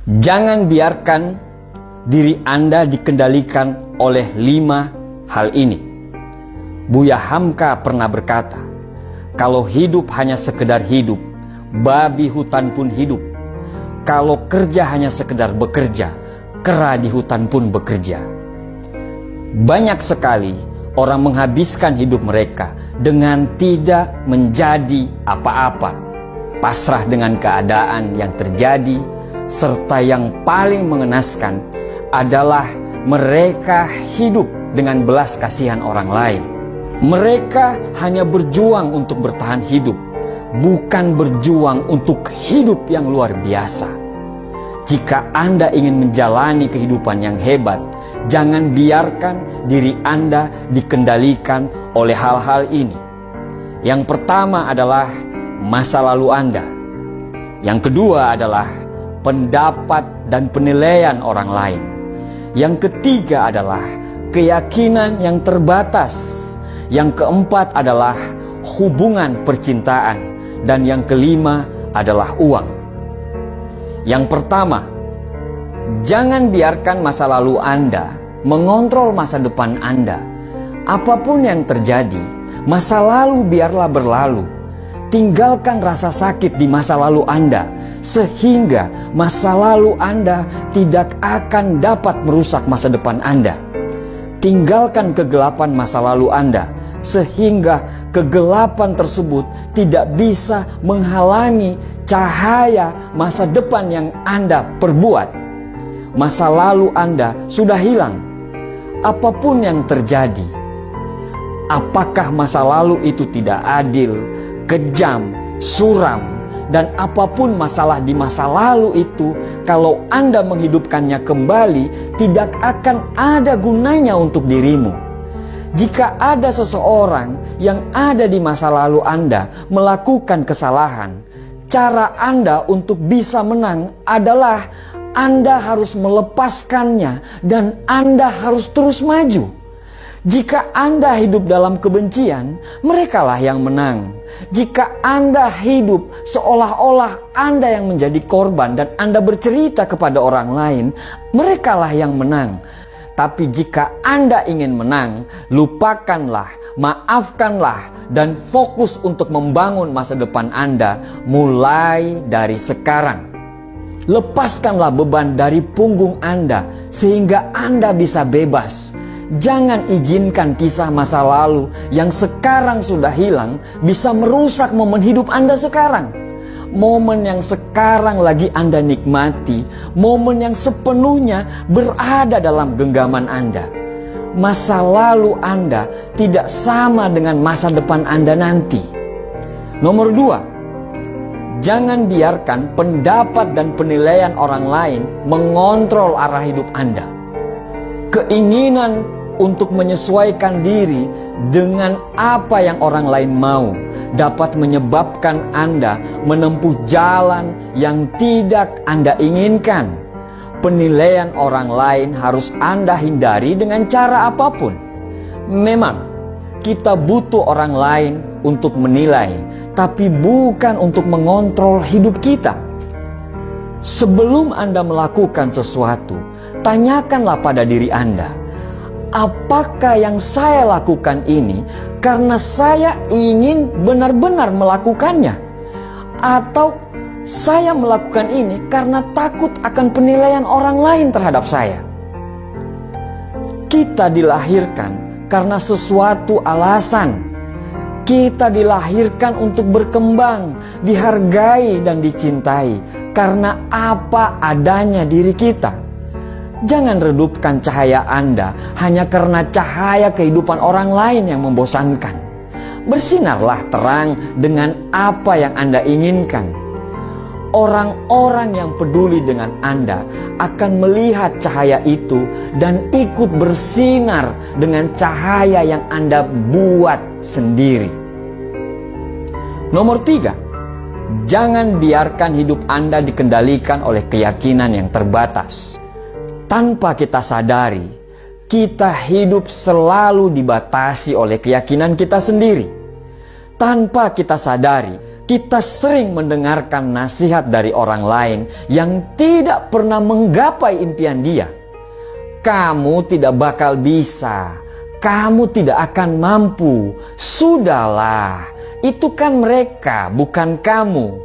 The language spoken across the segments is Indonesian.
Jangan biarkan diri Anda dikendalikan oleh 5 hal ini. Buya Hamka pernah berkata, kalau hidup hanya sekedar hidup, babi hutan pun hidup. Kalau kerja hanya sekedar bekerja, kera di hutan pun bekerja. Banyak sekali orang menghabiskan hidup mereka dengan tidak menjadi apa-apa, pasrah dengan keadaan yang terjadi, serta yang paling mengenaskan adalah mereka hidup dengan belas kasihan orang lain. Mereka hanya berjuang untuk bertahan hidup, bukan berjuang untuk hidup yang luar biasa. Jika Anda ingin menjalani kehidupan yang hebat, jangan biarkan diri Anda dikendalikan oleh hal-hal ini. Yang pertama adalah masa lalu Anda. Yang kedua adalah pendapat dan penilaian orang lain. Yang ketiga adalah keyakinan yang terbatas. Yang keempat adalah hubungan percintaan. Dan yang kelima adalah uang. Yang pertama, jangan biarkan masa lalu Anda mengontrol masa depan Anda. Apapun yang terjadi, masa lalu biarlah berlalu. Tinggalkan rasa sakit di masa lalu Anda, sehingga masa lalu Anda tidak akan dapat merusak masa depan Anda. Tinggalkan kegelapan masa lalu Anda, sehingga kegelapan tersebut tidak bisa menghalangi cahaya masa depan yang Anda perbuat. Masa lalu Anda sudah hilang. Apapun yang terjadi, apakah masa lalu itu tidak adil, kejam, suram, dan apapun masalah di masa lalu itu, kalau Anda menghidupkannya kembali, tidak akan ada gunanya untuk dirimu. Jika ada seseorang yang ada di masa lalu Anda melakukan kesalahan, cara Anda untuk bisa menang adalah Anda harus melepaskannya dan Anda harus terus maju. Jika Anda hidup dalam kebencian, merekalah yang menang. Jika Anda hidup seolah-olah Anda yang menjadi korban dan Anda bercerita kepada orang lain, merekalah yang menang. Tapi jika Anda ingin menang, lupakanlah, maafkanlah, dan fokus untuk membangun masa depan Anda mulai dari sekarang. Lepaskanlah beban dari punggung Anda sehingga Anda bisa bebas. Jangan izinkan kisah masa lalu yang sekarang sudah hilang bisa merusak momen hidup Anda sekarang. Momen yang sekarang lagi Anda nikmati, momen yang sepenuhnya berada dalam genggaman Anda. Masa lalu Anda tidak sama dengan masa depan Anda nanti. Nomor 2, jangan biarkan pendapat dan penilaian orang lain mengontrol arah hidup Anda. Keinginan untuk menyesuaikan diri dengan apa yang orang lain mau dapat menyebabkan Anda menempuh jalan yang tidak Anda inginkan. Penilaian orang lain harus Anda hindari dengan cara apapun. Memang kita butuh orang lain untuk menilai, tapi bukan untuk mengontrol hidup kita. Sebelum Anda melakukan sesuatu, tanyakanlah pada diri Anda, apakah yang saya lakukan ini karena saya ingin benar-benar melakukannya? Atau saya melakukan ini karena takut akan penilaian orang lain terhadap saya? Kita dilahirkan karena sesuatu alasan. Kita dilahirkan untuk berkembang, dihargai dan dicintai karena apa adanya diri kita. Jangan redupkan cahaya Anda hanya karena cahaya kehidupan orang lain yang membosankan. Bersinarlah terang dengan apa yang Anda inginkan. Orang-orang yang peduli dengan Anda akan melihat cahaya itu dan ikut bersinar dengan cahaya yang Anda buat sendiri. Nomor 3, jangan biarkan hidup Anda dikendalikan oleh keyakinan yang terbatas. Tanpa kita sadari, kita hidup selalu dibatasi oleh keyakinan kita sendiri. Tanpa kita sadari, Kita sering mendengarkan nasihat dari orang lain yang tidak pernah menggapai impian dia. Kamu tidak bakal bisa, kamu tidak akan mampu. Sudahlah, itu kan mereka, bukan kamu.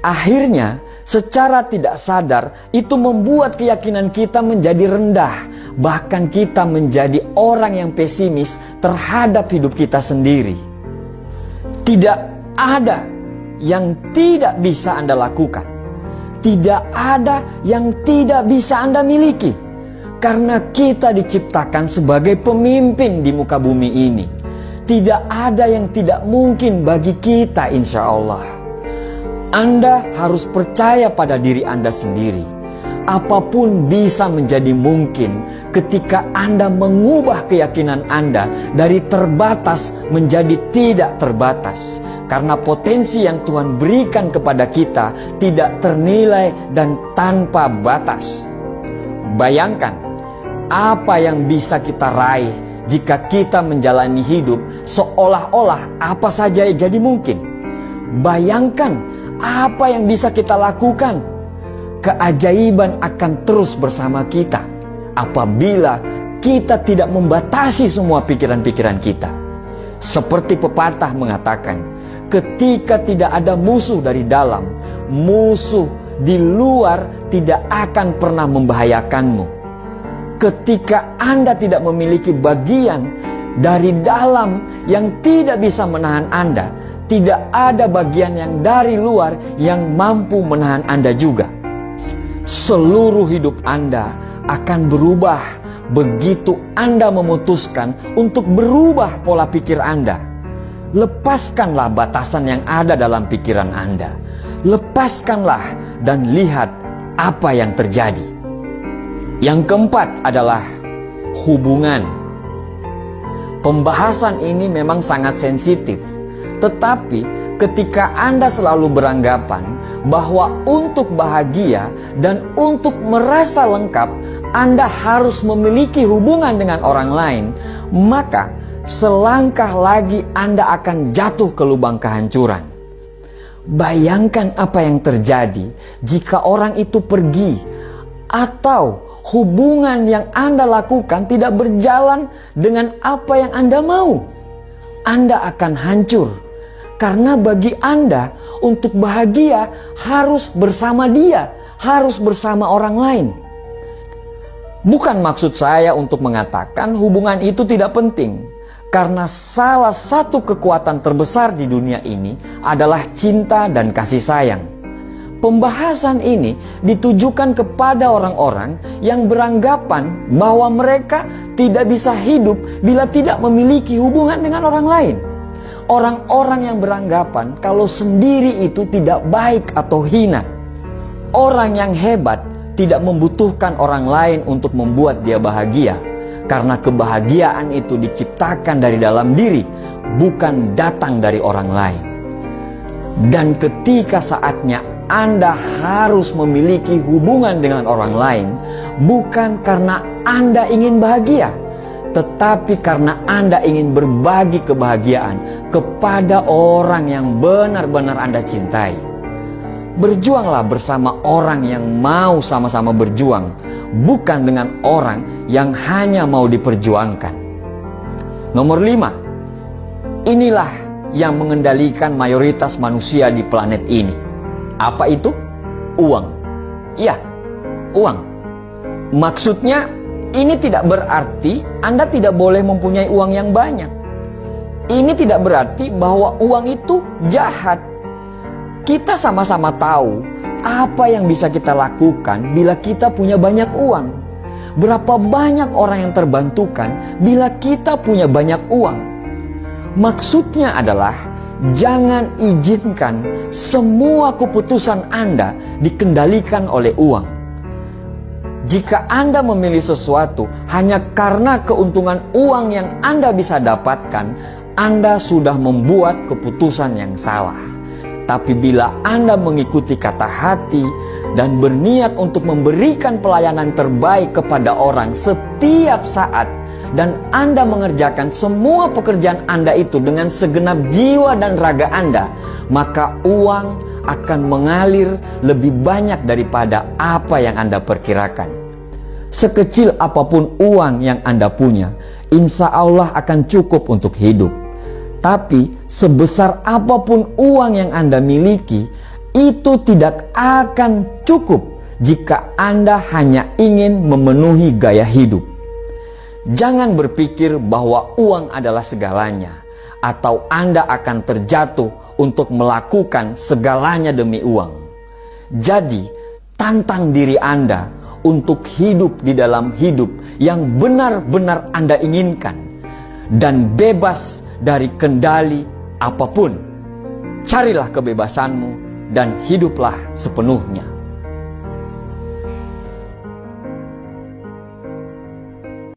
Akhirnya, secara tidak sadar, itu membuat keyakinan kita menjadi rendah. Bahkan kita menjadi orang yang pesimis terhadap hidup kita sendiri. Tidak ada yang tidak bisa Anda lakukan. Tidak ada yang tidak bisa Anda miliki. Karena kita diciptakan sebagai pemimpin di muka bumi ini. Tidak ada yang tidak mungkin bagi kita, insya Allah. Anda harus percaya pada diri Anda sendiri. Apapun bisa menjadi mungkin ketika Anda mengubah keyakinan Anda dari terbatas menjadi tidak terbatas. Karena potensi yang Tuhan berikan kepada kita tidak ternilai dan tanpa batas. Bayangkan apa yang bisa kita raih jika kita menjalani hidup seolah-olah apa saja jadi mungkin. Bayangkan apa yang bisa kita lakukan. Keajaiban akan terus bersama kita apabila kita tidak membatasi semua pikiran-pikiran kita. Seperti pepatah mengatakan, ketika tidak ada musuh dari dalam, musuh di luar tidak akan pernah membahayakanmu. Ketika Anda tidak memiliki bagian dari dalam yang tidak bisa menahan Anda, tidak ada bagian yang dari luar yang mampu menahan Anda juga. Seluruh hidup Anda akan berubah begitu Anda memutuskan untuk berubah pola pikir Anda. Lepaskanlah batasan yang ada dalam pikiran Anda. Lepaskanlah dan lihat apa yang terjadi. Yang keempat adalah hubungan. Pembahasan ini memang sangat sensitif. Tetapi ketika Anda selalu beranggapan bahwa untuk bahagia dan untuk merasa lengkap Anda harus memiliki hubungan dengan orang lain, maka selangkah lagi Anda akan jatuh ke lubang kehancuran. Bayangkan apa yang terjadi jika orang itu pergi atau hubungan yang Anda lakukan tidak berjalan dengan apa yang Anda mau. Anda akan hancur. Karena bagi Anda untuk bahagia harus bersama dia, harus bersama orang lain. Bukan maksud saya untuk mengatakan hubungan itu tidak penting. Karena salah satu kekuatan terbesar di dunia ini adalah cinta dan kasih sayang. Pembahasan ini ditujukan kepada orang-orang yang beranggapan bahwa mereka tidak bisa hidup bila tidak memiliki hubungan dengan orang lain. Orang-orang yang beranggapan kalau sendiri itu tidak baik atau hina. Orang yang hebat tidak membutuhkan orang lain untuk membuat dia bahagia. Karena kebahagiaan itu diciptakan dari dalam diri, bukan datang dari orang lain. Dan ketika saatnya Anda harus memiliki hubungan dengan orang lain, bukan karena Anda ingin bahagia, tetapi karena Anda ingin berbagi kebahagiaan kepada orang yang benar-benar Anda cintai. Berjuanglah bersama orang yang mau sama-sama berjuang, bukan dengan orang yang hanya mau diperjuangkan. Nomor 5. Inilah yang mengendalikan mayoritas manusia di planet ini. Apa itu? Uang. Ya, uang. Maksudnya ini tidak berarti Anda tidak boleh mempunyai uang yang banyak. Ini tidak berarti bahwa uang itu jahat. Kita sama-sama tahu apa yang bisa kita lakukan bila kita punya banyak uang. Berapa banyak orang yang terbantukan bila kita punya banyak uang. Maksudnya adalah jangan izinkan semua keputusan Anda dikendalikan oleh uang. Jika Anda memilih sesuatu hanya karena keuntungan uang yang Anda bisa dapatkan, Anda sudah membuat keputusan yang salah. Tapi bila Anda mengikuti kata hati dan berniat untuk memberikan pelayanan terbaik kepada orang setiap saat, dan Anda mengerjakan semua pekerjaan Anda itu dengan segenap jiwa dan raga Anda, maka uang akan mengalir lebih banyak daripada apa yang Anda perkirakan. Sekecil apapun uang yang Anda punya, insya Allah akan cukup untuk hidup. Tapi sebesar apapun uang yang Anda miliki, itu tidak akan cukup jika Anda hanya ingin memenuhi gaya hidup. Jangan berpikir bahwa uang adalah segalanya, atau Anda akan terjatuh untuk melakukan segalanya demi uang. Jadi, tantang diri Anda untuk hidup di dalam hidup yang benar-benar Anda inginkan, dan bebas dari kendali apapun. Carilah kebebasanmu dan hiduplah sepenuhnya.